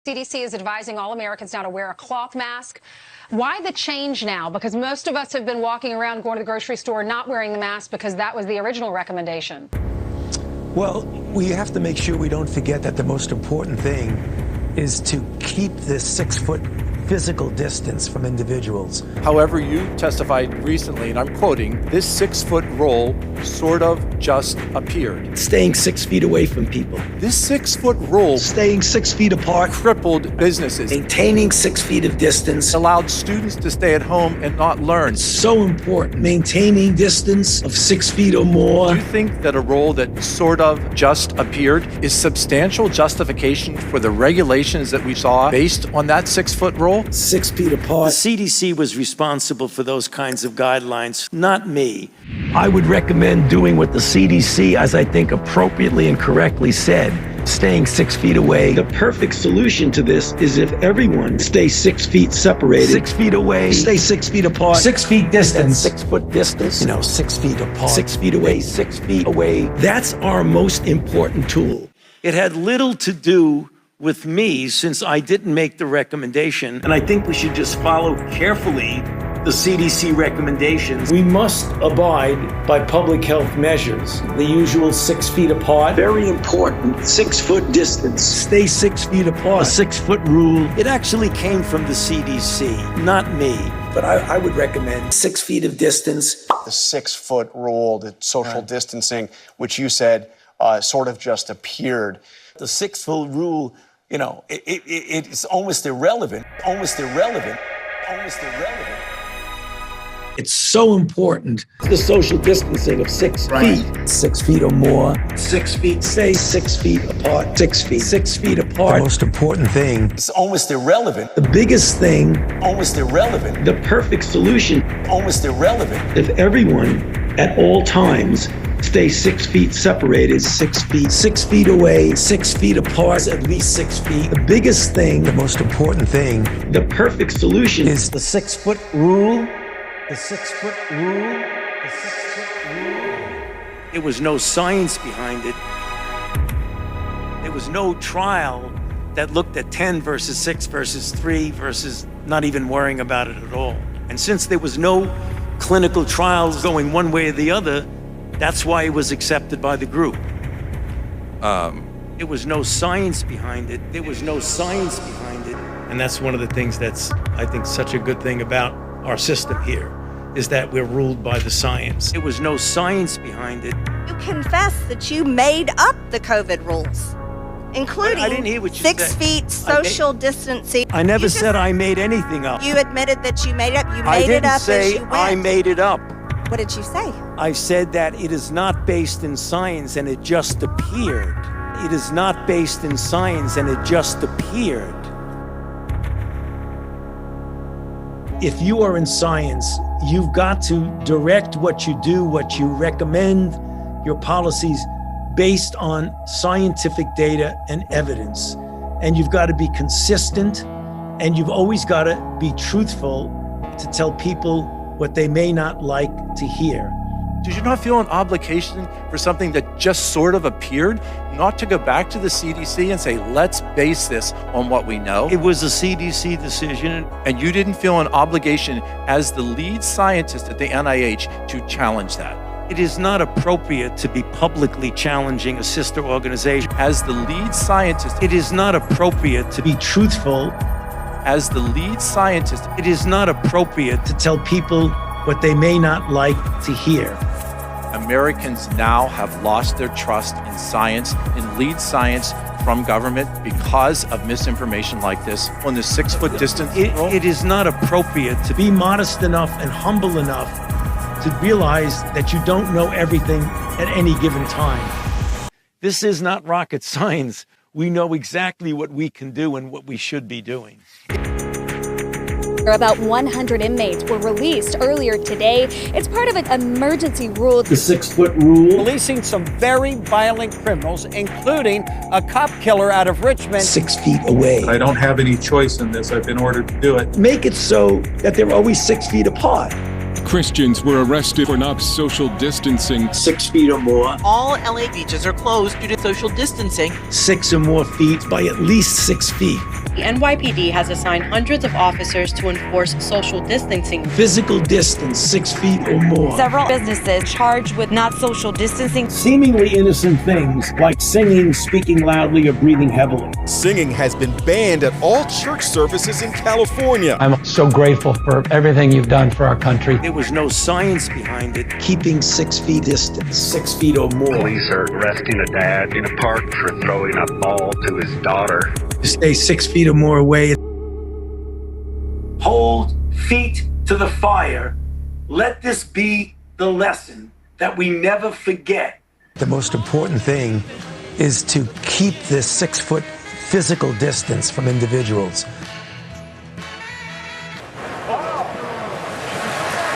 CDC is advising all Americans now to wear a cloth mask. Why the change now? Because most of us have been walking around, going to the grocery store, not wearing the mask because that was the original recommendation. Well, we have to make sure we don't forget that the most important thing is to keep this 6-foot physical distance from individuals. However, you testified recently, and I'm quoting, this 6-foot rule sort of just appeared. Staying 6 feet away from people. This 6-foot rule Staying 6 feet apart. crippled businesses, Maintaining 6 feet of distance. allowed students to stay at home and not learn. So important. Maintaining distance of 6 feet or more. Do you think that a rule that sort of just appeared is substantial justification for the regulations that we saw based on that 6-foot rule? 6 feet apart. The CDC was responsible for those kinds of guidelines, not me. I would recommend doing what the CDC, as I think appropriately and correctly said, staying 6 feet away. The perfect solution to this is if everyone stays 6 feet separated. 6 feet away. Stay 6 feet apart. 6 feet distance. 6 foot distance. 6 feet apart. 6 feet away. 6 feet away. That's our most important tool. It had little to do with me since I didn't make the recommendation. And I think we should just follow carefully the CDC recommendations. We must abide by public health measures. The usual 6 feet apart. Very important. 6 foot distance. Stay 6 feet apart. A 6-foot rule. It actually came from the CDC, not me. But I would recommend 6 feet of distance. The 6-foot rule, the social distancing, which you said sort of just appeared. The 6-foot rule, it's almost irrelevant. Almost irrelevant. Almost irrelevant. It's so important. The social distancing of 6 feet. 6 feet or more. 6 feet. Stay 6 feet apart. 6 feet. 6 feet apart. The most important thing. It's almost irrelevant. The biggest thing. Almost irrelevant. The perfect solution. Almost irrelevant. If everyone at all times stay 6 feet separated, 6 feet, 6 feet away, 6 feet apart, at least 6 feet. The biggest thing, the most important thing, the perfect solution is the 6-foot rule. The 6-foot rule. The 6-foot rule. There was no science behind it. There was no trial that looked at 10 versus 6 versus 3 versus not even worrying about it at all. And since there was no clinical trials going one way or the other, that's why it was accepted by the group. There was no science behind it. There was no science behind it. And that's one of the things that's, I think, such a good thing about our system here, is that we're ruled by the science. There was no science behind it. You confess that you made up the COVID rules, including I didn't hear what you 6 said. feet social distancing. I never said I made anything up. You admitted that you made it up. You I made it didn't up say as you went. I made it up. What did you say? I said that it is not based in science and it just appeared. It is not based in science and it just appeared. If you are in science, you've got to direct what you do, what you recommend, your policies based on scientific data and evidence. And you've got to be consistent, and you've always got to be truthful to tell people what they may not like to hear. Did you not feel an obligation for something that just sort of appeared, not to go back to the CDC and say, let's base this on what we know? It was a CDC decision. And you didn't feel an obligation as the lead scientist at the NIH to challenge that? It is not appropriate to be publicly challenging a sister organization. As the lead scientist, It is not appropriate to be truthful. as the lead scientist, It is not appropriate to tell people what they may not like to hear. Americans now have lost their trust in science, in lead science from government because of misinformation like this on the 6-foot distance rule. It is not appropriate to be modest enough and humble enough to realize that you don't know everything at any given time. This is not rocket science. We know exactly what we can do and what we should be doing. About 100 inmates were released earlier today. It's part of an emergency rule. The 6-foot rule. Releasing some very violent criminals, including a cop killer out of Richmond. 6 feet away. I don't have any choice in this. I've been ordered to do it. Make it so that they're always 6 feet apart. Christians were arrested for not social distancing. 6 feet or more. All LA beaches are closed due to social distancing. 6 or more feet by at least 6 feet. The NYPD has assigned hundreds of officers to enforce social distancing. Physical distance, 6 feet or more. Several businesses charged with not social distancing. Seemingly innocent things like singing, speaking loudly, or breathing heavily. Singing has been banned at all church services in California. I'm so grateful for everything you've done for our country. There was no science behind it. Keeping 6 feet distance, 6 feet or more. Police are arresting a dad in a park for throwing a ball to his daughter. Stay 6 feet or more away. Hold feet to the fire. Let this be the lesson that we never forget. The most important thing is to keep this 6 foot physical distance from individuals.